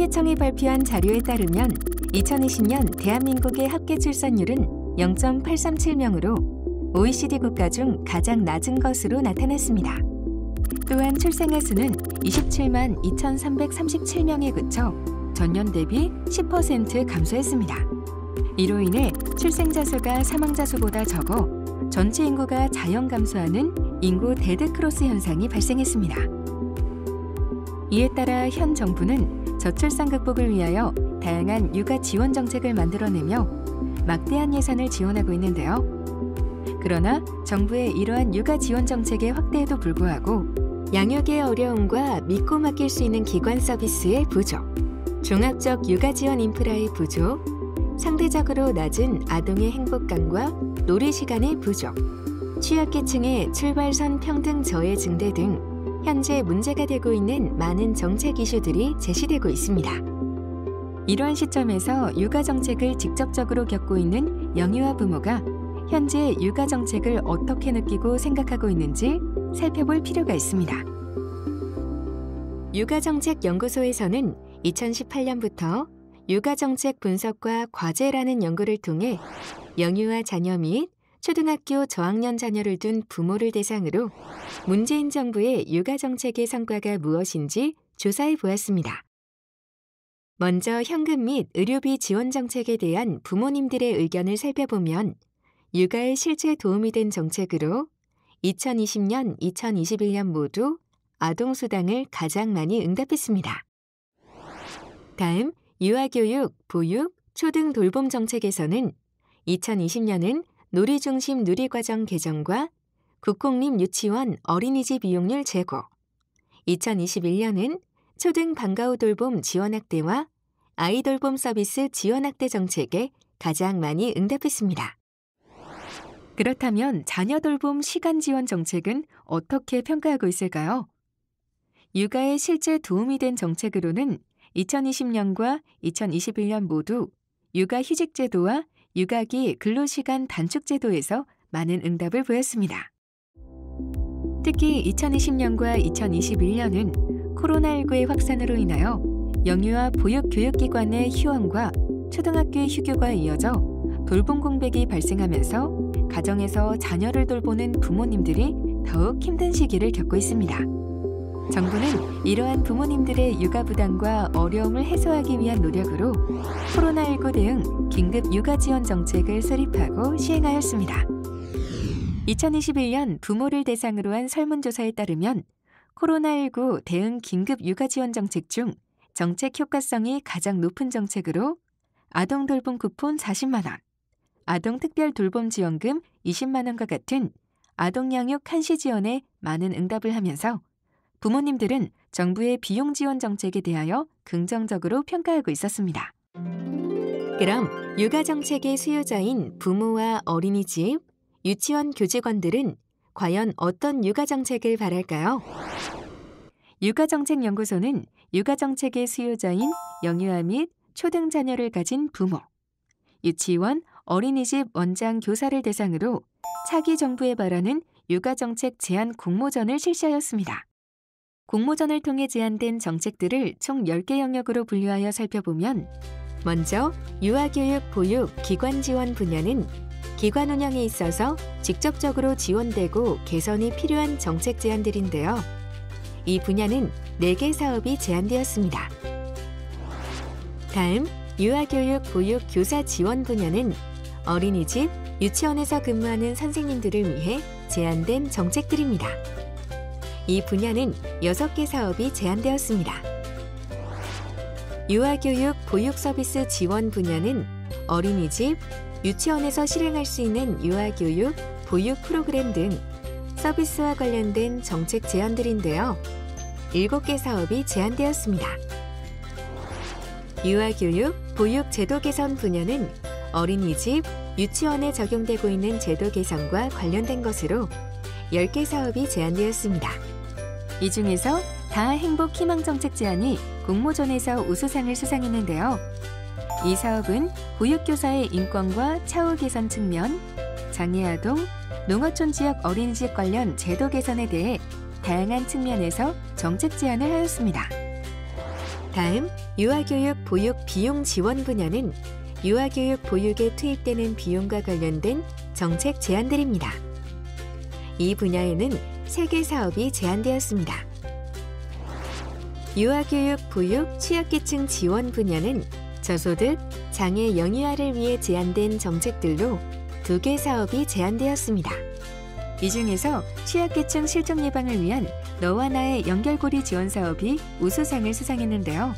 통계청이 발표한 자료에 따르면 2020년 대한민국의 합계 출산율은 0.837명으로 OECD 국가 중 가장 낮은 것으로 나타났습니다. 또한 출생아 수는 27만 2,337명에 그쳐 전년 대비 10% 감소했습니다. 이로 인해 출생자 수가 사망자 수보다 적어 전체 인구가 자연 감소하는 인구 데드크로스 현상이 발생했습니다. 이에 따라 현 정부는 저출산 극복을 위하여 다양한 육아 지원 정책을 만들어내며 막대한 예산을 지원하고 있는데요. 그러나 정부의 이러한 육아 지원 정책의 확대에도 불구하고 양육의 어려움과 믿고 맡길 수 있는 기관 서비스의 부족, 종합적 육아 지원 인프라의 부족, 상대적으로 낮은 아동의 행복감과 놀이 시간의 부족, 취약계층의 출발선 평등 저해 증대 등 현재 문제가 되고 있는 많은 정책 이슈들이 제시되고 있습니다. 이러한 시점에서 육아 정책을 직접적으로 겪고 있는 영유아 부모가 현재 육아 정책을 어떻게 느끼고 생각하고 있는지 살펴볼 필요가 있습니다. 육아정책연구소에서는 2018년부터 육아정책 분석과 과제라는 연구를 통해 영유아 자녀 및 초등학교 저학년 자녀를 둔 부모를 대상으로 문재인 정부의 육아정책의 성과가 무엇인지 조사해 보았습니다. 먼저 현금 및 의료비 지원 정책에 대한 부모님들의 의견을 살펴보면 육아에 실제 도움이 된 정책으로 2020년, 2021년 모두 아동수당을 가장 많이 응답했습니다. 다음 유아교육, 보육, 초등 돌봄 정책에서는 2020년은 놀이중심 누리과정 개정과 국공립 유치원 어린이집 이용률 제고, 2021년은 초등 방과후 돌봄 지원 확대와 아이돌봄 서비스 지원 확대 정책에 가장 많이 응답했습니다. 그렇다면 자녀 돌봄 시간 지원 정책은 어떻게 평가하고 있을까요? 육아에 실제 도움이 된 정책으로는 2020년과 2021년 모두 육아휴직제도와 육아기 근로시간 단축제도에서 많은 응답을 보였습니다. 특히 2020년과 2021년은 코로나19의 확산으로 인하여 영유아 보육교육기관의 휴원과 초등학교의 휴교가 이어져 돌봄 공백이 발생하면서 가정에서 자녀를 돌보는 부모님들이 더욱 힘든 시기를 겪고 있습니다. 정부는 이러한 부모님들의 육아 부담과 어려움을 해소하기 위한 노력으로 코로나19 대응 긴급 육아 지원 정책을 수립하고 시행하였습니다. 2021년 부모를 대상으로 한 설문조사에 따르면 코로나19 대응 긴급 육아 지원 정책 중 정책 효과성이 가장 높은 정책으로 아동 돌봄 쿠폰 40만 원, 아동 특별 돌봄 지원금 20만 원과 같은 아동 양육 한시 지원에 많은 응답을 하면서 부모님들은 정부의 비용 지원 정책에 대하여 긍정적으로 평가하고 있었습니다. 그럼 육아 정책의 수요자인 부모와 어린이집, 유치원 교직원들은 과연 어떤 육아 정책을 바랄까요? 육아정책연구소는 육아 정책의 수요자인 영유아 및 초등 자녀를 가진 부모, 유치원, 어린이집 원장 교사를 대상으로 차기 정부에 바라는 육아정책 제안 공모전을 실시하였습니다. 공모전을 통해 제안된 정책들을 총 10개 영역으로 분류하여 살펴보면 먼저 유아교육, 보육, 기관 지원 분야는 기관 운영에 있어서 직접적으로 지원되고 개선이 필요한 정책 제안들인데요. 이 분야는 4개 사업이 제안되었습니다. 다음 유아교육, 보육, 교사 지원 분야는 어린이집, 유치원에서 근무하는 선생님들을 위해 제안된 정책들입니다. 이 분야는 6개 사업이 제안되었습니다. 유아교육, 보육 서비스 지원 분야는 어린이집, 유치원에서 실행할 수 있는 유아교육, 보육 프로그램 등 서비스와 관련된 정책 제안들인데요. 7개 사업이 제안되었습니다. 유아교육, 보육 제도 개선 분야는 어린이집, 유치원에 적용되고 있는 제도 개선과 관련된 것으로 10개 사업이 제안되었습니다. 이 중에서 다행복 희망정책 제안이 공모전에서 우수상을 수상했는데요. 이 사업은 보육교사의 인권과 차후 개선 측면, 장애아동, 농어촌 지역 어린이집 관련 제도 개선에 대해 다양한 측면에서 정책 제안을 하였습니다. 다음 유아교육 보육 비용 지원 분야는 유아교육 보육에 투입되는 비용과 관련된 정책 제안들입니다. 이 분야에는 3개 사업이 제안되었습니다. 유아교육 보육 취약계층 지원 분야는 저소득, 장애 영유아를 위해 제안된 정책들로 2개 사업이 제안되었습니다. 이 중에서 취약계층 실종 예방을 위한 너와 나의 연결고리 지원 사업이 우수상을 수상했는데요.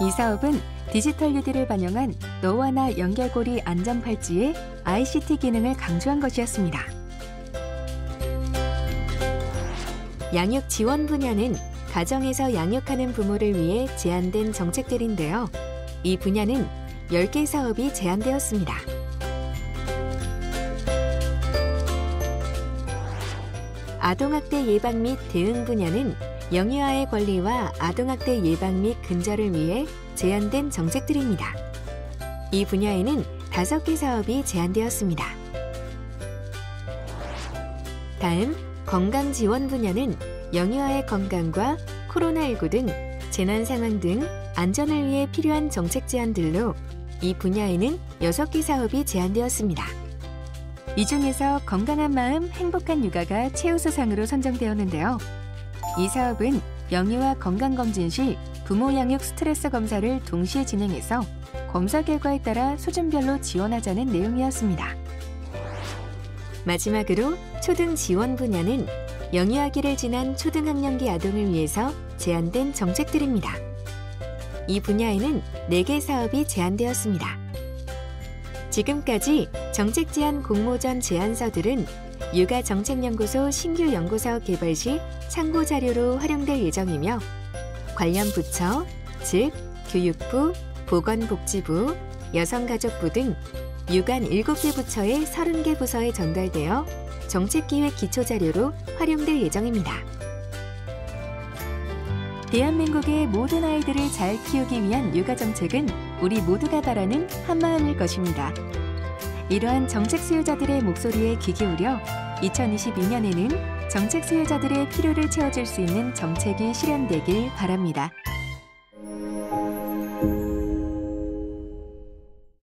이 사업은 디지털 뉴딜을 반영한 너와 나 연결고리 안전팔찌의 ICT 기능을 강조한 것이었습니다. 양육 지원 분야는 가정에서 양육하는 부모를 위해 제안된 정책들인데요. 이 분야는 10개 사업이 제안되었습니다. 아동학대 예방 및 대응 분야는 영유아의 권리와 아동학대 예방 및 근절을 위해 제안된 정책들입니다. 이 분야에는 5개 사업이 제안되었습니다. 다음 건강지원 분야는 영유아의 건강과 코로나19 등 재난 상황 등 안전을 위해 필요한 정책 제안들로 이 분야에는 6개 사업이 제안되었습니다. 이 중에서 건강한 마음, 행복한 육아가 최우수상으로 선정되었는데요. 이 사업은 영유아 건강검진 시 부모 양육 스트레스 검사를 동시에 진행해서 검사 결과에 따라 수준별로 지원하자는 내용이었습니다. 마지막으로 초등 지원 분야는 영유아기를 지난 초등학년기 아동을 위해서 제안된 정책들입니다. 이 분야에는 4개 사업이 제안되었습니다. 지금까지 정책 제안 공모전 제안서들은 육아정책연구소 신규 연구사업 개발 시 참고 자료로 활용될 예정이며 관련 부처, 즉 교육부, 보건복지부, 여성가족부 등 유관 7개 부처의 30개 부서에 전달되어 정책기획 기초자료로 활용될 예정입니다. 대한민국의 모든 아이들을 잘 키우기 위한 육아정책은 우리 모두가 바라는 한마음일 것입니다. 이러한 정책 수요자들의 목소리에 귀 기울여 2022년에는 정책 수요자들의 필요를 채워줄 수 있는 정책이 실현되길 바랍니다.